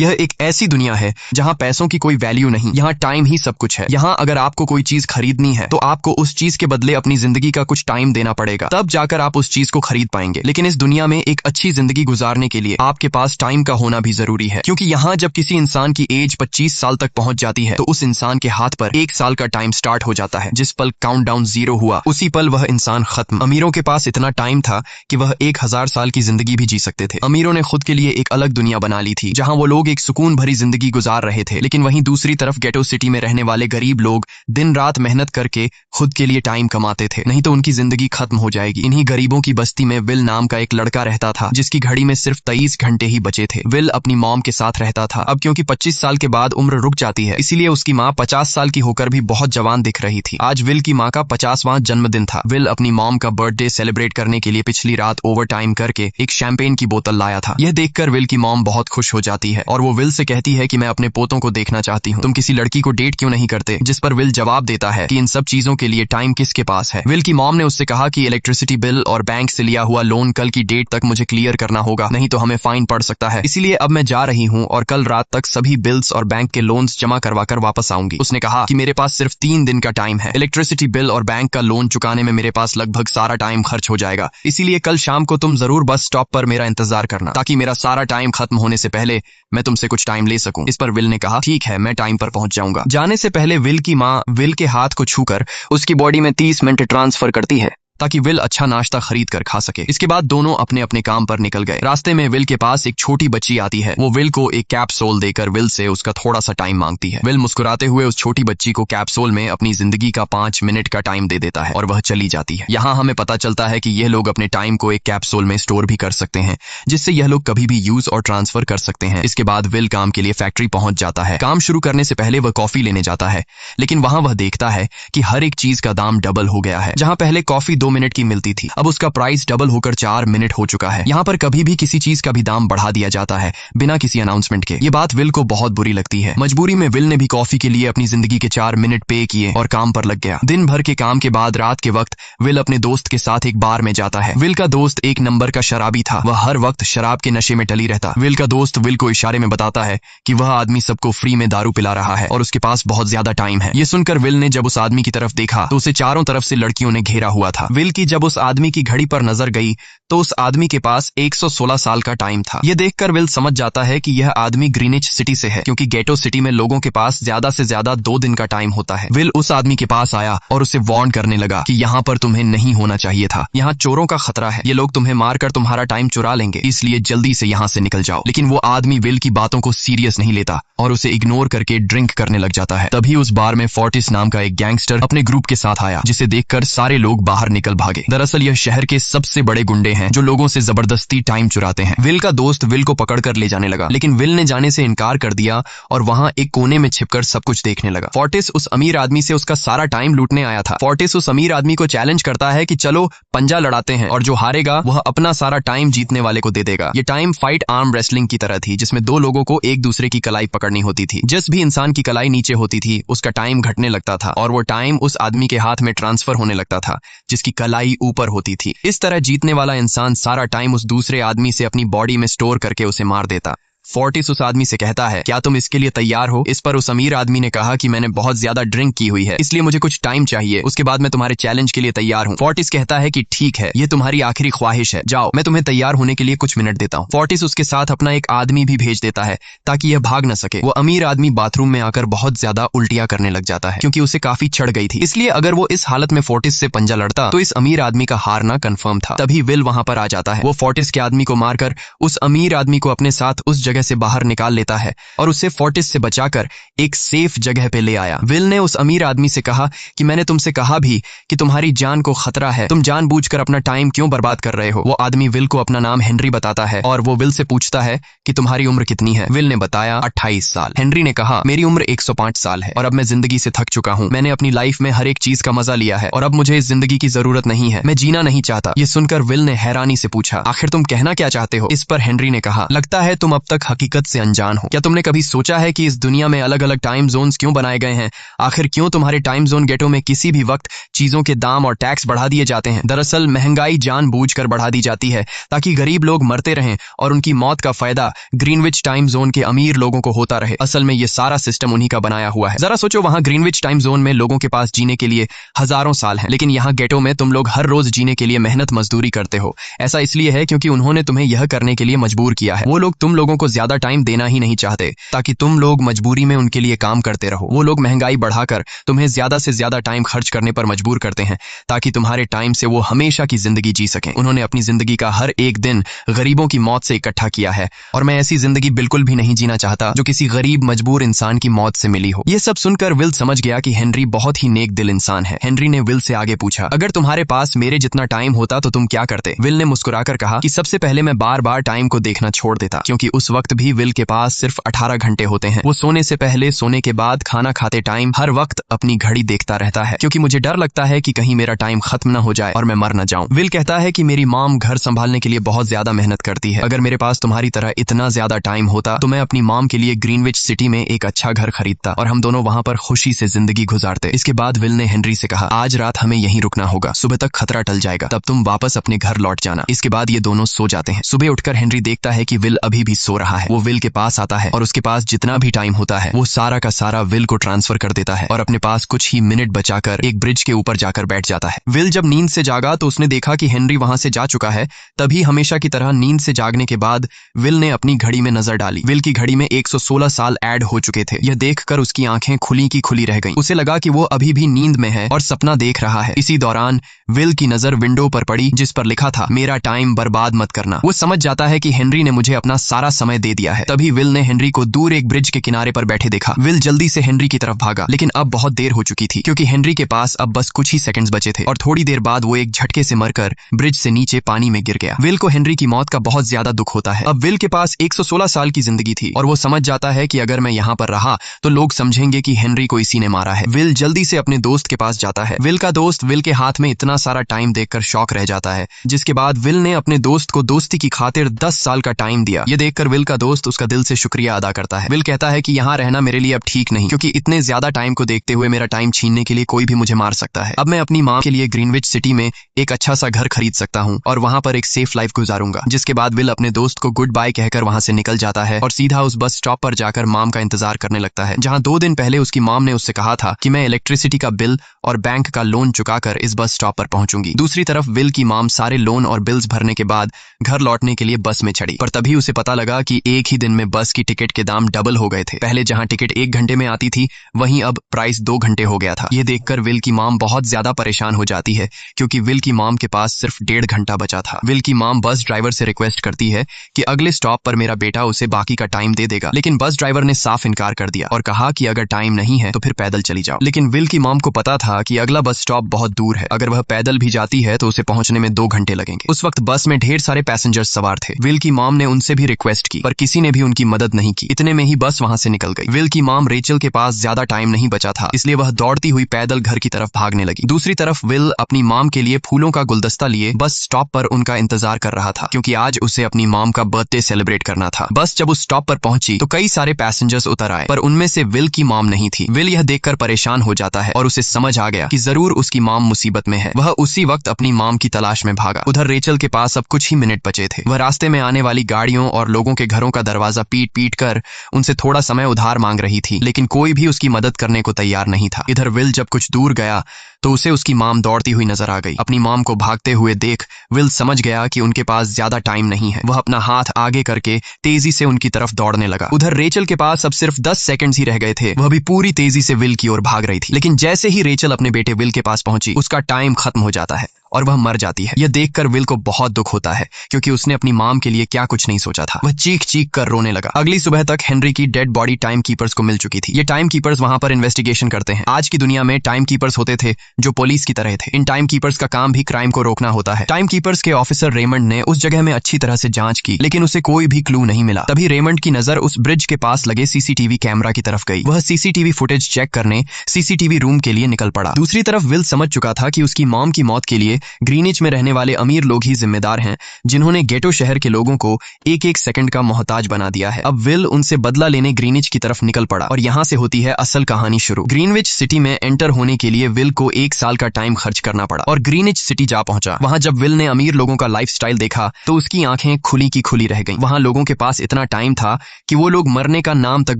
यह एक ऐसी दुनिया है जहाँ पैसों की कोई वैल्यू नहीं, यहाँ टाइम ही सब कुछ है। यहाँ अगर आपको कोई चीज खरीदनी है तो आपको उस चीज के बदले अपनी जिंदगी का कुछ टाइम देना पड़ेगा, तब जाकर आप उस चीज को खरीद पाएंगे। लेकिन इस दुनिया में एक अच्छी जिंदगी गुजारने के लिए आपके पास टाइम का होना भी जरूरी है, क्योंकि यहाँ जब किसी इंसान की एज 25 साल तक पहुंच जाती है तो उस इंसान के हाथ पर 1 साल का टाइम स्टार्ट हो जाता है। जिस पल काउंटडाउन 0 हुआ उसी पल वह इंसान खत्म। अमीरों के पास इतना टाइम था कि वह 1000 साल की जिंदगी भी जी सकते थे। अमीरों ने खुद के लिए एक अलग दुनिया बना ली थी जहां वो लोग एक सुकून भरी जिंदगी गुजार रहे थे, लेकिन वहीं दूसरी तरफ गेटो सिटी में रहने वाले गरीब लोग दिन रात मेहनत करके खुद के लिए टाइम कमाते थे, नहीं तो उनकी जिंदगी खत्म हो जाएगी। इन्हीं गरीबों की बस्ती में विल नाम का एक लड़का रहता था जिसकी घड़ी में सिर्फ 23 घंटे ही बचे थे। विल अपनी मॉम के साथ रहता था। अब क्योंकि 25 साल के बाद उम्र रुक जाती है, इसीलिए उसकी माँ 50 साल की होकर भी बहुत जवान दिख रही थी। आज विल की माँ का 50वां जन्मदिन था। विल अपनी मॉम का बर्थडे सेलिब्रेट करने के लिए पिछली रात ओवर टाइम करके एक शैंपेन की बोतल लाया था। यह देखकर विल की मॉम बहुत खुश हो जाती है और वो विल से कहती है कि मैं अपने पोतों को देखना चाहती हूँ, तुम किसी लड़की को डेट क्यों नहीं करते? जिस पर विल जवाब देता है कि इन सब चीजों के लिए टाइम किसके पास है। विल की मॉम ने उससे कहा कि इलेक्ट्रिसिटी बिल और बैंक से लिया हुआ लोन कल की डेट तक मुझे क्लियर करना होगा, नहीं तो हमें फाइन पड़ सकता है। इसीलिए अब मैं जा रही हूँ और कल रात तक सभी बिल्स और बैंक के लोन्स जमा करवा कर वापस आऊंगी। उसने कहा कि मेरे पास सिर्फ 3 दिन का टाइम है। इलेक्ट्रिसिटी बिल और बैंक का लोन चुकाने में मेरे पास लगभग सारा टाइम खर्च हो जाएगा, इसीलिए कल शाम को तुम जरूर बस स्टॉप पर मेरा इंतजार करना, ताकि मेरा सारा टाइम खत्म होने से पहले मैं तुमसे कुछ टाइम ले सकूं। इस पर विल ने कहा ठीक है, मैं टाइम पर पहुंच जाऊंगा। जाने से पहले विल की माँ विल के हाथ को छूकर उसकी बॉडी में 30 मिनट ट्रांसफर करती है ताकि विल अच्छा नाश्ता खरीद कर खा सके। इसके बाद दोनों अपने अपने काम पर निकल गए। रास्ते में विल के पास एक छोटी बच्ची आती है। वो विल को एक कैप्सूल देकर विल से उसका थोड़ा सा टाइम मांगती है। विल मुस्कुराते हुए उस छोटी बच्ची को कैप्सूल में अपनी जिंदगी का 5 मिनट का टाइम दे देता है और वह चली जाती है। यहाँ हमें पता चलता है कि यह लोग अपने टाइम को एक कैप्सूल में स्टोर भी कर सकते हैं, जिससे यह लोग कभी भी यूज और ट्रांसफर कर सकते हैं। इसके बाद विल काम के लिए फैक्ट्री पहुंच जाता है। काम शुरू करने से पहले वह कॉफी लेने जाता है, लेकिन वहां वह देखता है कि हर एक चीज का दाम डबल हो गया है। जहां पहले कॉफी 2 मिनट की मिलती थी, अब उसका प्राइस डबल होकर 4 मिनट हो चुका है। यहाँ पर कभी भी किसी चीज का भी दाम बढ़ा दिया जाता है बिना किसी अनाउंसमेंट के। ये बात विल को बहुत बुरी लगती है। मजबूरी में विल ने भी कॉफी के लिए अपनी जिंदगी के 4 मिनट पे किए और काम पर लग गया। दिन भर के काम के बाद रात के वक्त विल अपने दोस्त के साथ एक बार में जाता है। विल का दोस्त एक नंबर का शराबी था। वह हर वक्त शराब के नशे में टली रहता। विल का दोस्त विल को इशारे में बताता है कि वह आदमी सबको फ्री में दारू पिला रहा है और उसके पास बहुत ज्यादा टाइम है। ये सुनकर विल ने जब उस आदमी की तरफ देखा तो उसे चारों तरफ से लड़कियों ने घेरा हुआ था। विल की जब उस आदमी की घड़ी पर नजर गई तो उस आदमी के पास 116 साल का टाइम था। यह देखकर विल समझ जाता है कि यह आदमी ग्रीनिच सिटी से है, क्योंकि गेटो सिटी में लोगों के पास ज्यादा से ज्यादा 2 दिन का टाइम होता है। विल उस आदमी के पास आया और उसे वार्न करने लगा कि यहाँ पर तुम्हें नहीं होना चाहिए था। यहाँ चोरों का खतरा है, ये लोग तुम्हें मारकर तुम्हारा टाइम चुरा लेंगे, इसलिए जल्दी से यहाँ से निकल जाओ। लेकिन वो आदमी विल की बातों को सीरियस नहीं लेता और उसे इग्नोर करके ड्रिंक करने लग जाता है। तभी उस बार में फोर्टिस नाम का एक गैंगस्टर अपने ग्रुप के साथ आया, जिसे देखकर सारे लोग बाहर निकल भागे। दरअसल यह शहर के सबसे बड़े गुंडे हैं जो लोगों से जबरदस्ती टाइम चुराते हैं। विल का दोस्त विल को पकड़कर ले जाने लगा, लेकिन विल ने जाने से इनकार कर दिया और वहां एक कोने में छिपकर सब कुछ देखने लगा। फोर्टिस उस अमीर आदमी से उसका सारा टाइम लूटने आया था। फोर्टिस उस अमीर आदमी को चैलेंज करता है कि चलो पंजा लड़ाते हैं और जो हारेगा वह अपना सारा टाइम जीतने वाले को दे देगा। ये टाइम फाइट आर्म रेसलिंग की तरह थी, जिसमें 2 लोगों को एक दूसरे की कलाई पकड़नी होती थी। जिस भी इंसान की कलाई नीचे होती थी उसका टाइम घटने लगता था और वो टाइम उस आदमी के हाथ में ट्रांसफर होने लगता था जिसकी कलाई ऊपर होती थी। इस तरह जीतने वाला इंसान सारा टाइम उस दूसरे आदमी से अपनी बॉडी में स्टोर करके उसे मार देता। फोर्टिस उस आदमी से कहता है क्या तुम इसके लिए तैयार हो? इस पर उस अमीर आदमी ने कहा कि मैंने बहुत ज्यादा ड्रिंक की हुई है, इसलिए मुझे कुछ टाइम चाहिए, उसके बाद मैं तुम्हारे चैलेंज के लिए तैयार हूँ। फोर्टिस कहता है कि ठीक है, ये तुम्हारी आखिरी ख्वाहिश है, जाओ मैं तुम्हें तैयार होने के लिए कुछ मिनट देता हूँ। फोर्टिस उसके साथ अपना एक आदमी भी भेज देता है ताकि यह भाग न सके। वो अमीर आदमी बाथरूम में आकर बहुत ज्यादा उल्टियां करने लग जाता है क्योंकि उसे काफी चढ़ गई थी, इसलिए अगर वो इस हालत में फोर्टिस से पंजा लड़ता तो इस अमीर आदमी का हारना कंफर्म था। तभी विल वहां पर आ जाता है। वो फोर्टिस के आदमी को मारकर उस अमीर आदमी को अपने साथ उस जगह से बाहर निकाल लेता है और उसे फोर्टिस से बचाकर एक सेफ जगह पे ले आया। विल ने उस अमीर आदमी से कहा कि मैंने तुमसे कहा भी कि तुम्हारी जान को खतरा है, तुम जानबूझकर अपना टाइम क्यों बर्बाद कर रहे हो? वो आदमी विल को अपना नाम हेनरी बताता है और वो विल से पूछता है कि तुम्हारी उम्र कितनी है? विल ने बताया 28 साल। हेनरी ने कहा मेरी उम्र 105 साल है और अब मैं जिंदगी से थक चुका हूँ। मैंने अपनी लाइफ में हर एक चीज का मजा लिया है और अब मुझे इस जिंदगी की जरूरत नहीं है, मैं जीना नहीं चाहता। ये सुनकर विल ने हैरानी से पूछा आखिर तुम कहना क्या चाहते हो? इस पर हेनरी ने कहा लगता है तुम अब तक तक हकीकत से अनजान हो। क्या तुमने कभी सोचा है कि इस दुनिया में अलग अलग टाइम जोन्स क्यों बनाए गए हैं? आखिर क्यों तुम्हारे टाइम जोन गेटो में किसी भी वक्त चीजों के दाम और टैक्स बढ़ा दिए जाते हैं? दरअसल महंगाई जानबूझकर बढ़ा दी जाती है ताकि गरीब लोग मरते रहें और उनकी मौत का फायदा ग्रीनविच टाइम जोन के अमीर लोगों को होता रहे। असल में ये सारा सिस्टम उन्हीं का बनाया हुआ है। जरा सोचो, वहां ग्रीनविच टाइम जोन में लोगों के पास जीने के लिए हजारों साल हैं, लेकिन यहाँ गेटो में तुम लोग हर रोज जीने के लिए मेहनत मजदूरी करते हो। ऐसा इसलिए है क्योंकि उन्होंने तुम्हें यह करने के लिए मजबूर किया है। वो लोग तुम लोगों को ज्यादा टाइम देना ही नहीं चाहते ताकि तुम लोग मजबूरी में उनके लिए काम करते रहो। वो लोग महंगाई बढ़ाकर तुम्हें ज्यादा से ज्यादा टाइम खर्च करने पर मजबूर करते हैं ताकि तुम्हारे टाइम से वो हमेशा की जिंदगी जी सकें। उन्होंने अपनी जिंदगी का हर एक दिन गरीबों की मौत से इकट्ठा किया है और मैं ऐसी जिंदगी बिल्कुल भी नहीं जीना चाहता जो किसी गरीब मजबूर इंसान की मौत से मिली हो। यह सब सुनकर विल समझ गया कि हेनरी बहुत ही नेक दिल इंसान है। हेनरी ने विल से आगे पूछा, अगर तुम्हारे पास मेरे जितना टाइम होता तो तुम क्या करते? विल ने मुस्कुराकर कहा कि सबसे पहले मैं बार बार टाइम को देखना छोड़ देता, क्योंकि उस वक्त भी विल के पास सिर्फ 18 घंटे होते हैं। वो सोने से पहले, सोने के बाद, खाना खाते टाइम हर वक्त अपनी घड़ी देखता रहता है, क्योंकि मुझे डर लगता है कि कहीं मेरा टाइम खत्म न हो जाए और मैं मर न जाऊं। विल कहता है कि मेरी मॉम घर संभालने के लिए बहुत ज्यादा मेहनत करती है। अगर मेरे पास तुम्हारी तरह इतना ज्यादा टाइम होता तो मैं अपनी मॉम के लिए ग्रीनविच सिटी में एक अच्छा घर खरीदता और हम दोनों वहां पर खुशी से जिंदगी गुजारते। इसके बाद विल ने हेनरी से कहा, आज रात हमें यहीं रुकना होगा, सुबह तक खतरा टल जाएगा, तब तुम वापस अपने घर लौट जाना। इसके बाद ये दोनों सो जाते हैं। सुबह उठकर हेनरी देखता है कि विल अभी भी सो रहा है। वो विल के पास आता है और उसके पास जितना भी टाइम होता है वो सारा का सारा विल को ट्रांसफर कर देता है और अपने पास कुछ ही मिनट बचाकर एक ब्रिज के ऊपर जाकर बैठ जाता है। विल जब नींद से जागा तो उसने देखा कि हेनरी वहां से जा चुका है। तभी हमेशा की तरह नींद से जागने के बाद विल ने अपनी घड़ी में नजर डाली। विल की घड़ी में 116 साल ऐड हो चुके थे। यह देखकर उसकी आंखें खुली की खुली रह गईं। उसे लगा कि वो अभी भी नींद में है और सपना देख रहा है। इसी दौरान विल की नजर विंडो पर पड़ी जिस पर लिखा था, मेरा टाइम बर्बाद मत करना। वो समझ जाता है कि हेनरी ने मुझे अपना सारा समय दे दिया है। तभी विल ने हेनरी को दूर एक ब्रिज के किनारे पर बैठे देखा। विल जल्दी से हेनरी की तरफ भागा, लेकिन अब बहुत देर हो चुकी थी क्योंकि हेनरी के पास अब बस कुछ ही सेकंड्स बचे थे और थोड़ी देर बाद वो एक झटके से मरकर ब्रिज से नीचे पानी में गिर गया। विल को हेनरी की मौत का बहुत ज्यादा दुख होता है। अब विल के पास 116 साल की जिंदगी थी और वो समझ जाता है कि अगर मैं यहाँ पर रहा तो लोग समझेंगे कि हेनरी को इसी ने मारा है। विल जल्दी से अपने दोस्त के पास जाता है। विल का दोस्त विल के हाथ में इतना सारा टाइम देखकर शॉक रह जाता है, जिसके बाद विल ने अपने दोस्त को दोस्ती की खातिर 10 साल का टाइम दिया। ये देखकर विल का दोस्त उसका दिल से शुक्रिया अदा करता है। विल कहता है कि यहाँ रहना मेरे लिए अब ठीक नहीं, क्योंकि इतने ज्यादा टाइम को देखते हुए मेरा टाइम छीनने के लिए कोई भी मुझे मार सकता है। अब मैं अपनी माँ के लिए ग्रीनविच सिटी में एक अच्छा सा घर खरीद सकता हूँ और वहां पर एक सेफ लाइफ गुजारूंगा। जिसके बाद विल अपने दोस्त को गुड बाय कहकर वहां से निकल जाता है और सीधा उस बस स्टॉप पर जाकर मॉम का इंतजार करने लगता है, जहां 2 दिन पहले उसकी मॉम ने उससे कहा था कि मैं इलेक्ट्रिसिटी का बिल और बैंक का लोन चुकाकर इस बस स्टॉप पर पहुंचूंगी। दूसरी तरफ विल की मॉम सारे लोन और बिल्स भरने के बाद घर लौटने के लिए बस में चढ़ी, पर तभी उसे पता लगा कि एक ही दिन में बस की टिकट के दाम डबल हो गए थे। पहले जहां टिकट 1 घंटे में आती थी वहीं अब प्राइस 2 घंटे हो गया था। यह देखकर विल की मॉम बहुत ज्यादा परेशान हो जाती है क्योंकि विल की मॉम के पास सिर्फ 1.5 घंटा बचा था। विल की मॉम बस ड्राइवर से रिक्वेस्ट करती है कि अगले स्टॉप पर मेरा बेटा उसे बाकी का टाइम दे देगा, लेकिन बस ड्राइवर ने साफ इनकार कर दिया और कहा कि अगर टाइम नहीं है तो फिर पैदल चली जाओ। लेकिन विल की मॉम को पता था कि अगला बस स्टॉप बहुत दूर है, अगर वह पैदल भी जाती है तो उसे पहुंचने में 2 घंटे लगेंगे। उस वक्त बस में ढेर सारे पैसेंजर्स सवार थे। विल की मॉम ने उनसे भी रिक्वेस्ट की पर किसी ने भी उनकी मदद नहीं की। इतने में ही बस वहां से निकल गई। विल की मॉम रेचल के पास ज्यादा टाइम नहीं बचा था, इसलिए वह दौड़ती हुई पैदल घर की तरफ भागने लगी। दूसरी तरफ विल अपनी मॉम के लिए फूलों का गुलदस्ता लिए बस स्टॉप पर उनका इंतजार कर रहा था, क्योंकि आज उसे अपनी मॉम का बर्थडे सेलिब्रेट करना था। बस जब उस स्टॉप पर पहुंची तो कई सारे पैसेंजर्स उतर आए, पर उनमें से विल की मॉम नहीं थी। विल यह देखकर परेशान हो जाता है और उसे समझ आ गया कि जरूर उसकी मॉम मुसीबत में है। वह उसी वक्त अपनी मॉम की तलाश में भागा। उधर रेचल के पास अब कुछ ही मिनट बचे थे। वह रास्ते में आने वाली गाड़ियों और लोगों के घरों का दरवाजा पीट पीट कर उनसे थोड़ा समय उधार मांग रही थी, लेकिन कोई भी उसकी मदद करने को तैयार नहीं था। इधर विल जब कुछ दूर गया तो उसे उसकी मॉम दौड़ती हुई नजर आ गई। अपनी मॉम को भागते हुए देख विल समझ गया कि उनके पास ज्यादा टाइम नहीं है। वह अपना हाथ आगे करके तेजी से उनकी तरफ दौड़ने लगा। उधर रेचल के पास अब सिर्फ 10 सेकंड्स ही रह गए थे। वह भी पूरी तेजी से विल की ओर भाग रही थी, लेकिन जैसे ही रेचल अपने बेटे विल के पास पहुंची उसका टाइम खत्म हो जाता है और वह मर जाती है। यह देखकर विल को बहुत दुख होता है क्योंकि उसने अपनी मॉम के लिए क्या कुछ नहीं सोचा था। वह चीख चीख कर रोने लगा। अगली सुबह तक हेनरी की डेड बॉडी टाइम कीपर्स को मिल चुकी थी। ये टाइम कीपर्स वहां पर इन्वेस्टिगेशन करते हैं। आज की दुनिया में टाइम कीपर्स होते थे जो पुलिस की तरह थे। इन टाइम कीपर्स का काम भी क्राइम को रोकना होता है। टाइम कीपर्स के ऑफिसर रेमंड ने उस जगह में अच्छी तरह से जांच की, लेकिन उसे कोई भी क्लू नहीं मिला। तभी रेमंड की नजर उस ब्रिज के पास लगे सीसीटीवी कैमरा की तरफ गई। वह सीसीटीवी फुटेज चेक करने सीसीटीवी रूम के लिए निकल पड़ा। दूसरी तरफ विल समझ चुका था कि उसकी मॉम की मौत के लिए ग्रीनिच में रहने वाले अमीर लोग ही जिम्मेदार हैं जिन्होंने गेटो शहर के लोगों को एक एक सेकंड का मोहताज बना दिया है। अब विल उनसे बदला लेने ग्रीनिच की तरफ निकल पड़ा और यहाँ से होती है असल कहानी शुरू। ग्रीनविच सिटी में एंटर होने के लिए विल को 1 साल का टाइम खर्च करना पड़ा और ग्रीनिच सिटी जा पहुंचा। वहां जब विल ने अमीर लोगों का लाइफस्टाइल देखा तो उसकी आंखें खुली की खुली रह गईं। वहां लोगों के पास इतना टाइम था कि वो लोग मरने का नाम तक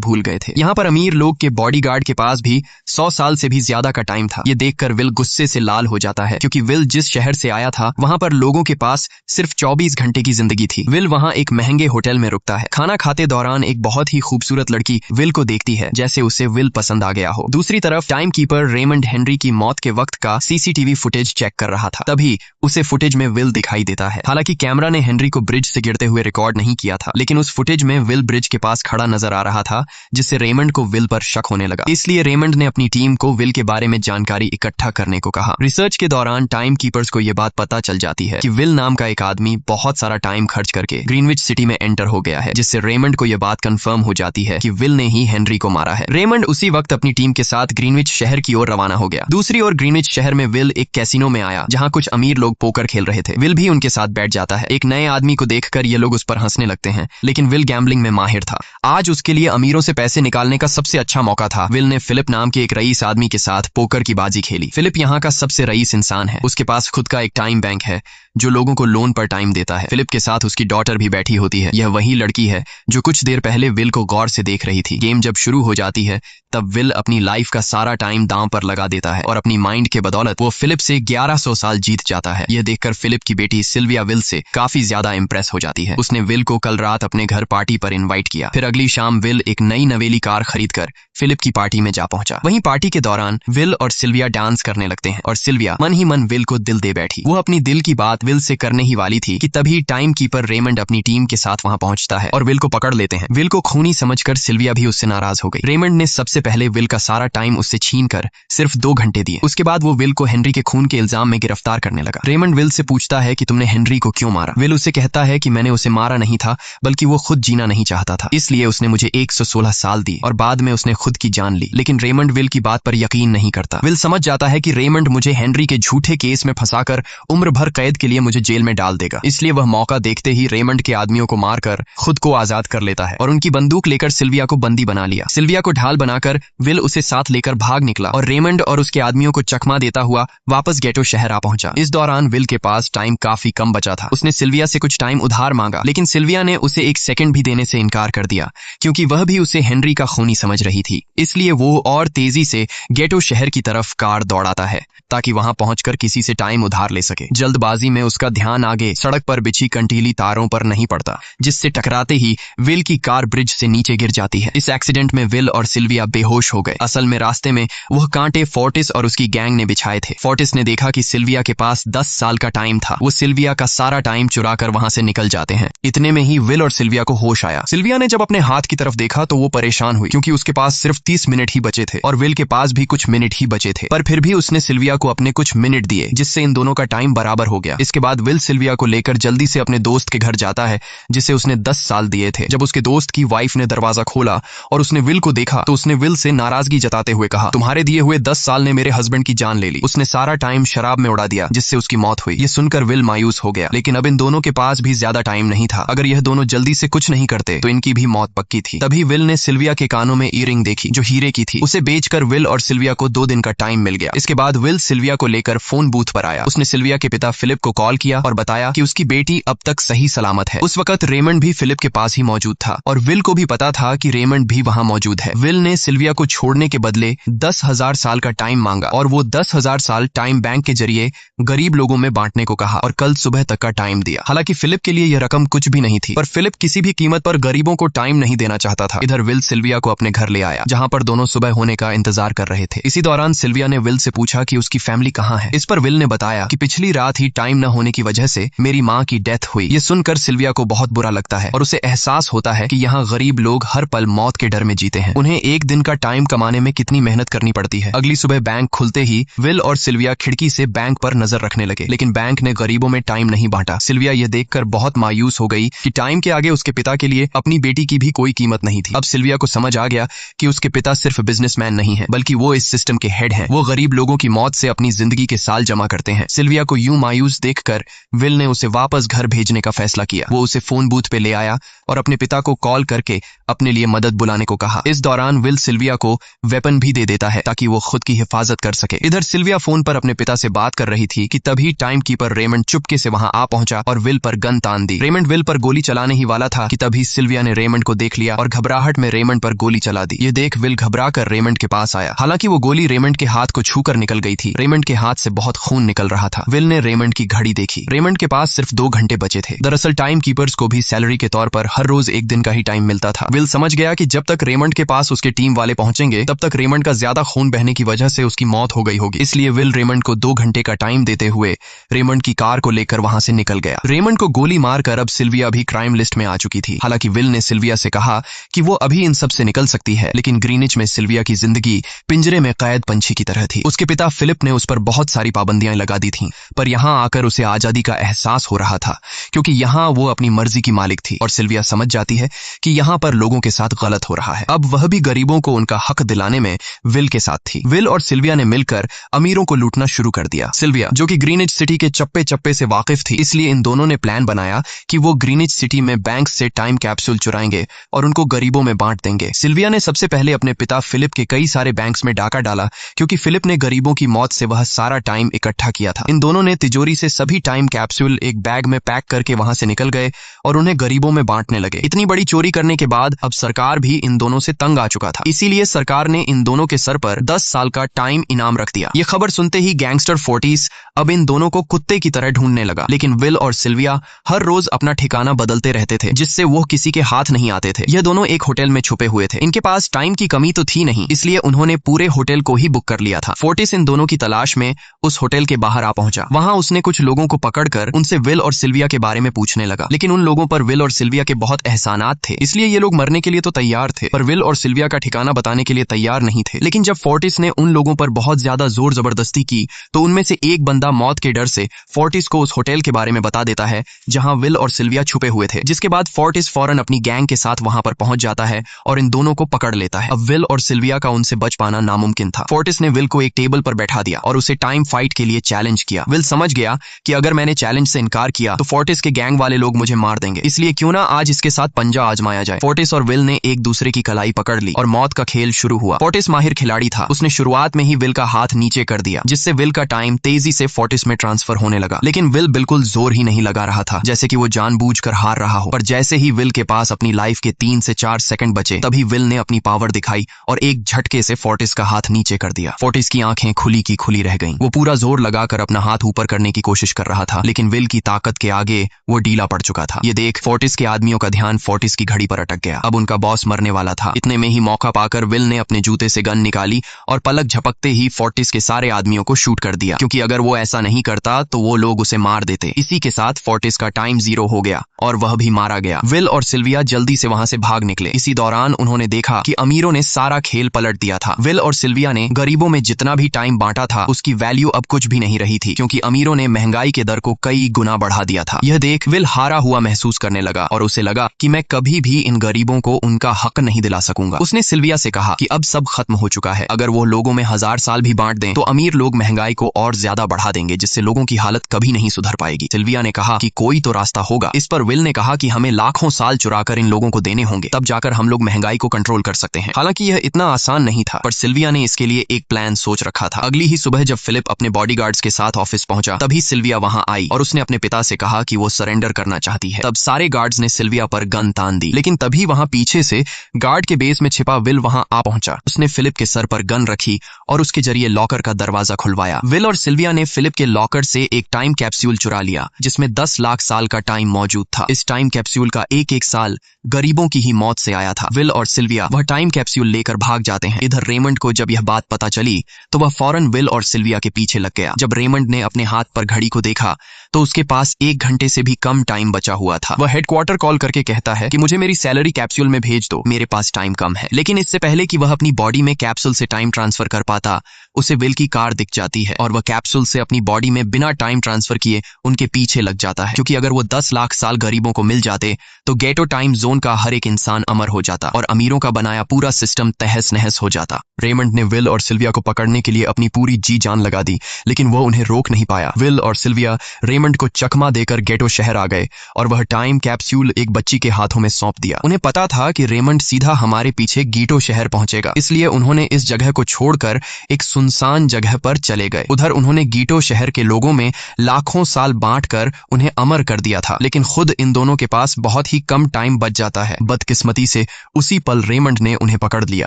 भूल गए थे। यहाँ पर अमीर लोग के बॉडीगार्ड के पास भी 100 साल से भी ज्यादा का टाइम था। ये देखकर विल गुस्से से लाल हो जाता है क्योंकि विल जिस शहर से आया था वहां पर लोगों के पास सिर्फ 24 घंटे की जिंदगी थी। विल वहां एक महंगे होटल में रुकता है। खाना खाते दौरान एक बहुत ही खूबसूरत लड़की विल को देखती है जैसे उसे विल पसंद आ गया हो। दूसरी तरफ टाइम कीपर रेमंड हेनरी की मौत के वक्त का सीसीटीवी फुटेज चेक कर रहा था। तभी उसे फुटेज में विल दिखाई देता है। हालांकि कैमरा ने हेनरी को ब्रिज से गिरते हुए रिकॉर्ड नहीं किया था, लेकिन उस फुटेज में विल ब्रिज के पास खड़ा नजर आ रहा था, जिससे रेमंड को विल पर शक होने लगा। इसलिए रेमंड ने अपनी टीम को विल के बारे में जानकारी इकट्ठा करने को कहा। रिसर्च के दौरान टाइम कीपर्स को यह बात पता चल जाती है कि विल नाम का एक आदमी बहुत सारा टाइम खर्च करके ग्रीनविच सिटी में एंटर हो गया है, जिससे रेमंड को यह बात कंफर्म हो जाती है कि विल ने ही हेनरी को मारा है। रेमंड उसी वक्त अपनी टीम के साथ ग्रीनविच शहर की ओर रवाना हो गया। दूसरी ओर ग्रीनविच शहर में विल एक कैसीनो में आया जहां कुछ अमीर लोग पोकर खेल रहे थे। विल भी उनके साथ बैठ जाता है। एक नए आदमी को देखकर ये लोग उस पर हंसने लगते हैं, लेकिन विल गैम्बलिंग में माहिर था। आज उसके लिए अमीरों से पैसे निकालने का सबसे अच्छा मौका था। विल ने फिलिप नाम के एक रईस आदमी के साथ पोकर की बाजी खेली। फिलिप यहाँ का सबसे रईस इंसान है। उसके पास खुद का एक टाइम बैंक है जो लोगों को लोन पर टाइम देता है। फिलिप के साथ उसकी डॉटर भी बैठी होती है। यह वही लड़की है जो कुछ देर पहले विल को गौर से देख रही थी। गेम जब शुरू हो जाती है तब विल अपनी लाइफ का सारा टाइम दांव पर लगा देता है और अपनी माइंड के बदौलत वो फिलिप से 1100 साल जीत जाता है। यह देखकर फिलिप की बेटी सिल्विया विल से काफी ज्यादा इंप्रेस हो जाती है। उसने विल को कल रात अपने घर पार्टी पर इनवाइट किया। फिर अगली शाम विल एक नई नवेली कार खरीदकर फिलिप की पार्टी में जा पहुंचा। वहीं पार्टी के दौरान विल और सिल्विया डांस करने लगते हैं और सिल्विया मन ही मन विल को दिल दे बैठी। वो अपनी दिल की बात विल से करने ही वाली थी कि तभी टाइम कीपर रेमंड अपनी टीम के साथ वहां पहुंचता है और विल को पकड़ लेते हैं। विल को खूनी समझकर सिल्विया भी उससे नाराज हो गई। रेमंड ने सबसे पहले विल का सारा टाइम उससे छीनकर सिर्फ 2 घंटे दिए। उसके बाद वो विल को हेनरी के खून के इल्जाम में गिरफ्तार करने लगा। रेमंड विल से पूछता है कि तुमने हेनरी को क्यों मारा। विल उसे कहता है कि मैंने उसे मारा नहीं था, बल्कि वो खुद जीना नहीं चाहता था, इसलिए उसने मुझे 116 साल दी और बाद में उसने खुद की जान ली। लेकिन रेमंड विल की बात पर यकीन नहीं करता। विल समझ जाता है कि रेमंड मुझे हेनरी के झूठे केस में फंसाकर उम्र भर कैद के लिए मुझे जेल में डाल देगा, इसलिए वह मौका देखते ही रेमंड के आदमियों को मारकर खुद को आजाद कर लेता है और उनकी बंदूक लेकर सिल्विया को बंदी बना लिया। सिल्विया को ढाल बनाकर विल उसे साथ लेकर भाग निकला और रेमंड और उसके आदमियों को चकमा देता हुआ वापस गेटो शहर आ पहुंचा। इस दौरान विल के पास टाइम काफी कम बचा था। उसने सिल्विया से कुछ टाइम उधार मांगा, लेकिन सिल्विया ने उसे 1 सेकंड भी देने से इनकार कर दिया क्योंकि वह भी उसे हेनरी का खूनी समझ रही थी। इसलिए वो और तेजी से गेटो शहर की तरफ कार दौड़ाता है ताकि वहां पहुंचकर किसी से टाइम उधार ले सके। जल्दबाजी में उसका ध्यान आगे सड़क पर बिछी कंटीली तारों पर नहीं पड़ता, जिससे टकराते ही विल की कार ब्रिज से नीचे गिर जाती है। इस एक्सीडेंट में विल और सिल्विया बेहोश हो गए। असल में रास्ते में वह कांटे फोर्टिस और उसकी गैंग ने बिछाए थे। फोर्टिस ने देखा कि सिल्विया के पास 10 साल का टाइम था। वो सिल्विया का सारा टाइम चुराकर वहां से निकल जाते हैं। इतने में ही विल और सिल्विया को होश आया। सिल्विया ने जब अपने हाथ की तरफ देखा तो वो परेशान हुई क्योंकि उसके पास सिर्फ 30 मिनट ही बचे थे और विल के पास भी कुछ मिनट ही बचे थे, पर फिर भी उसने सिल्विया को अपने कुछ मिनट दिए, जिससे इन दोनों का टाइम बराबर हो गया। इसके बाद विल सिल्विया को लेकर जल्दी से अपने दोस्त के घर जाता है जिसे उसने 10 साल दिए थे। जब उसके दोस्त की वाइफ ने दरवाजा खोला और उसने विल को देखा तो उसने विल से नाराजगी जताते हुए कहा, तुम्हारे दिए हुए 10 साल ने मेरे हस्बैंड की जान ले ली। उसने सारा टाइम शराब में उड़ा दिया जिससे उसकी मौत हुई। ये सुनकर विल मायूस हो गया, लेकिन अब इन दोनों के पास भी ज्यादा टाइम नहीं था। अगर यह दोनों जल्दी से कुछ नहीं करते तो इनकी भी मौत पक्की थी। तभी विल ने सिल्विया के कानों में ईयरिंग देखी जो हीरे की थी। उसे बेचकर विल और सिल्विया को 2 दिन का टाइम मिल गया। इसके बाद विल सिल्विया को लेकर फोन बूथ पर आया। उसने सिल्विया के पिता फिलिप को कॉल किया और बताया कि उसकी बेटी अब तक सही सलामत है। उस वक्त रेमंड भी फिलिप के पास ही मौजूद था और विल को भी पता था कि रेमंड भी वहां मौजूद है। विल ने सिल्विया को छोड़ने के बदले 10,000 साल का टाइम मांगा और वो 10,000 साल टाइम बैंक के जरिए गरीब लोगों में बांटने को कहा और कल सुबह तक का टाइम दिया। हालांकि फिलिप के लिए यह रकम कुछ भी नहीं थी, पर फिलिप किसी भी कीमत पर गरीबों को टाइम नहीं देना चाहता था। इधर विल सिल्विया को अपने घर ले आया जहां पर दोनों सुबह होने का इंतजार कर रहे थे। इसी दौरान सिल्विया ने विल से पूछा कि उसकी फैमिली कहां है। इस पर विल ने बताया कि पिछली रात ही टाइम न होने की वजह से मेरी माँ की डेथ हुई। ये सुनकर सिल्विया को बहुत बुरा लगता है और उसे एहसास होता है कि यहाँ गरीब लोग हर पल मौत के डर में जीते हैं। उन्हें एक दिन का टाइम कमाने में कितनी मेहनत करनी पड़ती है। अगली सुबह बैंक खुलते ही विल और सिल्विया खिड़की से बैंक पर नजर रखने लगे, लेकिन बैंक ने गरीबों में टाइम नहीं बांटा। सिल्विया ये देखकर बहुत मायूस हो गई कि टाइम के आगे उसके पिता के लिए अपनी बेटी की भी कोई कीमत नहीं थी। अब सिल्विया को समझ आ गया कि उसके पिता सिर्फ बिजनेसमैन नहीं है, बल्कि वो इस सिस्टम के हेड हैं। वो गरीब लोगों की मौत से अपनी जिंदगी के साल जमा करते हैं। सिल्विया को यूं मायूस देखकर विल ने उसे वापस घर भेजने का फैसला किया। वो उसे फोन बूथ पे ले आया और अपने पिता को कॉल करके अपने लिए मदद बुलाने को कहा। इस दौरान विल सिल्विया को वेपन भी दे देता है ताकि वो खुद की हिफाजत कर सके। इधर सिल्विया फोन पर अपने पिता से बात कर रही थी कि तभी टाइम कीपर रेमंड चुपके से वहां आ पहुंचा और विल पर गन तान दी। रेमंड विल पर गोली चलाने ही वाला था कि तभी सिल्विया ने रेमंड को देख लिया और घबराहट में रेमंड पर गोली चला दी। ये देख विल घबराकर रेमंड के पास आया। हालांकि वो गोली रेमंड के हाथ को छूकर निकल गई थी। रेमंड के हाथ से बहुत खून निकल रहा था। विल ने रेमंड की घड़ी देखी। रेमंड के पास सिर्फ 2 घंटे बचे थे। दरअसल टाइम कीपर्स को भी सैलरी के तौर पर हर रोज 1 दिन का ही टाइम मिलता था। विल समझ गया कि जब तक रेमंड के पास उसके टीम वाले पहुंचेंगे तब तक रेमंड का ज्यादा खून बहने की वजह से उसकी मौत हो गई होगी। इसलिए विल रेमंड को 2 घंटे का टाइम देते हुए रेमंड की कार को लेकर वहां से निकल गया। रेमंड को गोली मारकर अब सिल्विया भी क्राइम लिस्ट में आ चुकी थी। हालांकि विल ने सिल्विया से कहा कि वो अभी इन सब से निकल सकती है, लेकिन ग्रीनिच में सिल्विया की जिंदगी पिंजरे में कैद पंछी की तरह थी। उसके पिता फिलिप ने उस पर बहुत सारी पाबंदियां लगा दी थीं, पर यहां आकर उसे आजादी का एहसास हो रहा था, क्योंकि यहां वो अपनी मर्जी की मालिक थी। और सिल्विया समझ जाती है कि यहां पर लोगों के साथ गलत हो रहा है। अब वह भी गरीबों को उनका हक दिलाने में विल के साथ थी। विल और सिल्विया ने मिलकर अमीरों को लूटना शुरू कर दिया। सिल्विया, जो कि ग्रीनिच सिटी के चप्पे चप्पे से वाकिफ थी, इसलिए इन दोनों ने प्लान बनाया कि वो ग्रीनिच सिटी में बैंक से टाइम कैप्सूल चुराएंगे और उनको गरीबों में बांट देंगे। सिल्विया ने सबसे पहले अपने पिता फिलिप के कई सारे बैंक्स में डाका डाला, क्योंकि फिलिप ने गरीबों की मौत से वह सारा टाइम इकट्ठा किया था। इन दोनों ने तिजोरी से सभी टाइम कैप्सूल एक बैग में पैक करके वहां से निकल गए और उन्हें गरीबों में बांटने लगे। इतनी बड़ी चोरी करने के बाद अब सरकार भी इन दोनों से तंग आ चुका था, इसीलिए सरकार ने इन दोनों के सर पर 10 साल का टाइम इनाम रख दिया। ये खबर सुनते ही गैंगस्टर फोर्टिस अब इन दोनों को कुत्ते की तरह ढूंढने लगा। लेकिन विल और सिल्विया हर रोज अपना ठिकाना बदलते रहते थे, जिससे वो किसी के हाथ नहीं आते थे। ये दोनों एक होटल में छुपे हुए थे। इनके पास टाइम की कमी तो थी नहीं, इसलिए उन्होंने पूरे होटल को ही बुक कर लिया था। फोर्टिस इन दोनों की तलाश में उस होटल के बाहर आ पहुंचा। वहां उसने कुछ लोगों को पकड़कर उनसे विल और सिल्विया के बारे में पूछने लगा, लेकिन उन लोगों पर विल और सिल्विया के बहुत एहसानात थे, इसलिए ये लोग मरने के लिए तो तैयार थे, पर विल और सिल्विया का ठिकाना बताने के लिए तैयार नहीं थे। लेकिन जब फोर्टिस ने उन लोगों पर बहुत ज्यादा जोर जबरदस्ती की, तो उनमें से एक बंदा मौत के डर से फोर्टिस को उस होटल के बारे में बता देता है जहां विल और सिल्विया छुपे हुए थे, जिसके बाद फोर्टिस फौरन अपनी गैंग के साथ वहां पर पहुंच जाता है और इन दोनों को पकड़ लेता है। अब विल और सिल्विया का उनसे बच पाना नामुमकिन था। फोर्टिस ने विल को एक टेबल पर बैठा दिया और उसे टाइम फाइट के लिए चैलेंज किया। विल समझ गया कि अगर मैंने चैलेंज से इनकार किया तो फोर्टिस के गैंग वाले लोग मुझे मार देंगे, इसलिए क्यों ना आज इसके साथ पंजा आजमाया जाए। फोर्टिस और विल ने एक दूसरे की कलाई पकड़ ली और मौत का खेल शुरू हुआ। फोर्टिस माहिर खिलाड़ी था, उसने शुरुआत में ही विल का हाथ नीचे कर दिया, जिससे विल का टाइम तेजी से फोर्टिस में ट्रांसफर होने लगा। लेकिन विल बिल्कुल जोर ही नहीं लगा रहा था, जैसे कि वो जानबूझकर हार रहा हो। पर जैसे ही विल के पास अपनी लाइफ के 3 से 4 सेकंड बचे, तभी विल ने अपनी पावर दिखाई और एक झटके से फोर्टिस का हाथ नीचे कर दिया। फोर्टिस की आंखें खुली की खुली रह गईं। वो पूरा जोर लगाकर अपना हाथ ऊपर करने की कोशिश कर रहा था, लेकिन विल की ताकत के आगे वो ढीला पड़ चुका था। ये देख फोर्टिस के आदमियों का ध्यान फोर्टिस की घड़ी पर अटक गया। अब उनका बॉस मरने वाला था। इतने में ही मौका पाकर विल ने अपने जूते से गन निकाली और पलक झपकते ही फोर्टिस के सारे आदमियों को शूट कर दिया, क्योंकि अगर वो ऐसा नहीं करता तो वो लोग उसे मार देते। इसी के साथ फोर्टिस का टाइम 0 हो गया और वह भी मारा गया। विल और सिल्विया जल्दी से वहां से भाग निकले। इसी दौरान उन्होंने देखा कि अमीरों ने सारा खेल पलट दिया था। विल और सिल्विया ने गरीबों में जितना भी टाइम बांटा था उसकी वैल्यू अब कुछ भी नहीं रही थी, क्योंकि अमीरों ने महंगाई के दर को कई गुना बढ़ा दिया था। यह देख विल हारा हुआ महसूस करने लगा और उसे लगा कि मैं कभी भी इन गरीबों को उनका हक नहीं दिला सकूंगा। उसने सिल्विया से कहा कि अब सब खत्म हो चुका है, अगर वो लोगों में 1000 साल भी बांट दें तो अमीर लोग महंगाई को और ज्यादा बढ़ा देंगे, जिससे लोगों की हालत कभी नहीं सुधर पाएगी। सिल्विया ने कहा कि कोई तो रास्ता होगा। इस पर विल ने कहा कि हमें लाखों साल चुराकर इन लोगों को देने होंगे, तब जाकर हम लोग महंगाई को कंट्रोल कर सकते हैं। हालांकि यह इतना आसान नहीं था, पर सिल्विया ने इसके लिए एक प्लान सोच रखा था। अगली ही सुबह जब फिलिप अपने बॉडीगार्ड्स के साथ ऑफिस पहुंचा, तभी सिल्विया वहां आई और उसने अपने पिता से कहा कि वो सरेंडर करना चाहती है। तब सारे गार्ड्स ने सिल्विया पर गन तान दी, लेकिन तभी वहां पीछे से गार्ड के बेस में छिपा विल वहां आ पहुंचा। उसने फिलिप के सर पर गन रखी और उसके जरिए लॉकर का दरवाजा खुलवाया। विल और सिल्विया ने फिलिप के लॉकर से एक टाइम कैप्सूल चुरा लिया, जिसमें 10 लाख साल का टाइम मौजूद था। इस टाइम कैप्सूल का एक एक साल गरीबों की ही मौत से आया था। विल और सिल्विया वह टाइम कैप्सूल लेकर भाग जाते हैं। इधर रेमंड को जब यह बात पता चली तो वह फौरन विल और सिल्विया के पीछे लग गया। जब रेमंड ने अपने हाथ पर घड़ी को देखा तो उसके पास 1 घंटे से भी कम टाइम बचा हुआ था। वह हेडक्वार्टर कॉल करके कहता है कि मुझे मेरी सैलरी कैप्सूल में भेज दो, मेरे पास टाइम कम है। लेकिन इससे पहले कि वह अपनी बॉडी में कैप्सूल से टाइम ट्रांसफर कर पाता, उसे विल की कार दिख जाती है और वह कैप्सूल से अपनी बॉडी में बिना टाइम ट्रांसफर किए उनके पीछे लग जाता है, क्योंकि अगर वो 10 लाख साल गरीबों को मिल जाते तो गेटो टाइम जोन का हर एक इंसान अमर हो जाता और अमीरों का बनाया पूरा सिस्टम तहस नहस हो जाता। रेमंड ने विल और सिल्विया को पकड़ने के लिए अपनी पूरी जी जान लगा दी, लेकिन वो उन्हें रोक नहीं पाया। विल और सिल्विया रेमंड को चकमा देकर गेटो शहर आ गए और वह टाइम कैप्सूल एक बच्ची के हाथों में सौंप दिया। उन्हें पता था कि रेमंड सीधा हमारे पीछे गीटो शहर पहुंचेगा, इसलिए उन्होंने इस जगह को छोड़कर एक सुनसान जगह पर चले गए। उधर उन्होंने गीटो शहर के लोगों में लाखों साल बांटकर उन्हें अमर कर दिया था, लेकिन खुद इन दोनों के पास बहुत ही कम टाइम बच जाता है। बदकिस्मती से उसी पल रेमंड ने उन्हें पकड़ लिया।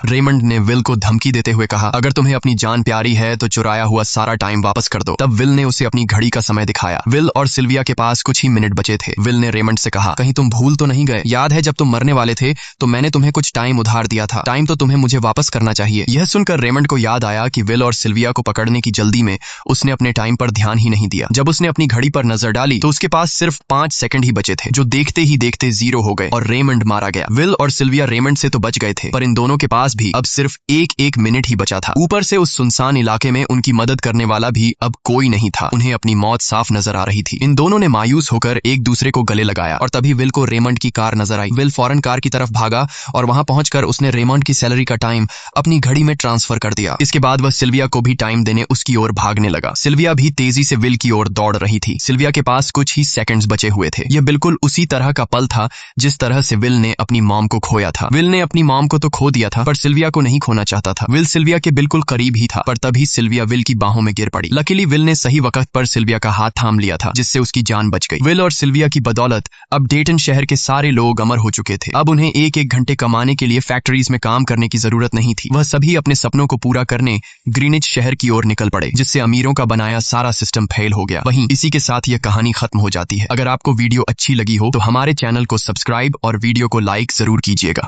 रेमंड ने विल को धमकी देते हुए कहा, अगर तुम्हें अपनी जान प्यारी है तो चुराया हुआ सारा टाइम वापस कर दो। तब विल ने उसे अपनी घड़ी का समय दिखाया। विल और सिल्विया के पास कुछ ही मिनट बचे थे। विल ने रेमंड से कहा, कहीं तुम भूल तो नहीं गए? याद है जब तुम मरने वाले थे तो मैंने तुम्हें कुछ टाइम उधार दिया था, टाइम तो तुम्हें मुझे वापस करना चाहिए। यह सुनकर रेमंड को याद आया कि विल और सिल्विया को पकड़ने की जल्दी में उसने अपने टाइम पर ध्यान ही नहीं दिया। जब उसने अपनी घड़ी पर नजर डाली तो उसके पास सिर्फ 5 सेकंड ही बचे थे, जो देखते ही देखते 0 हो गए और रेमंड मारा गया। विल और सिल्विया रेमंड से तो बच गए थे, पर इन दोनों के पास भी अब सिर्फ एक मिनट ही बचा था। ऊपर से उस सुनसान इलाके में उनकी मदद करने वाला भी अब कोई नहीं था। उन्हें अपनी मौत साफ नजर आ रही थी। इन दोनों ने मायूस होकर एक दूसरे को गले लगाया और तभी विल को रेमंड की कार नजर आई। विल फौरन कार की तरफ भागा और वहां पहुंचकर उसने रेमंड की सैलरी का टाइम अपनी घड़ी में ट्रांसफर कर दिया। इसके बाद वह सिल्विया को भी टाइम देने उसकी ओर भागने लगा। सिल्विया भी तेजी से विल की ओर दौड़ रही थी। सिल्विया के पास कुछ ही सेकंड्स बचे हुए थे। यह बिल्कुल उसी तरह का पल था जिस तरह से विल ने अपनी मॉम को खोया था। विल ने अपनी मॉम को तो खो दिया था, पर सिल्विया को नहीं खोना चाहता था। विल सिल्विया के बिल्कुल करीब ही था, पर तभी सिल्विया विल की बाहों में गिर पड़ी। लकीली विल ने सही वक्त पर सिल्विया का हाथ थाम लिया था, जिससे उसकी जान बच गई। विल और सिल्विया की बदौलत अब डेटन शहर के सारे लोग अमर हो चुके थे। अब उन्हें 1-1 घंटे कमाने के लिए फैक्ट्रीज में काम करने की जरूरत नहीं थी। वह सभी अपने सपनों को पूरा करने ग्रीनिच शहर की ओर निकल पड़े, जिससे अमीरों का बनाया सारा सिस्टम फेल हो गया। वहीं इसी के साथ यह कहानी खत्म हो जाती है। अगर आपको वीडियो अच्छी लगी हो तो हमारे चैनल को सब्सक्राइब और वीडियो को लाइक जरूर कीजिएगा।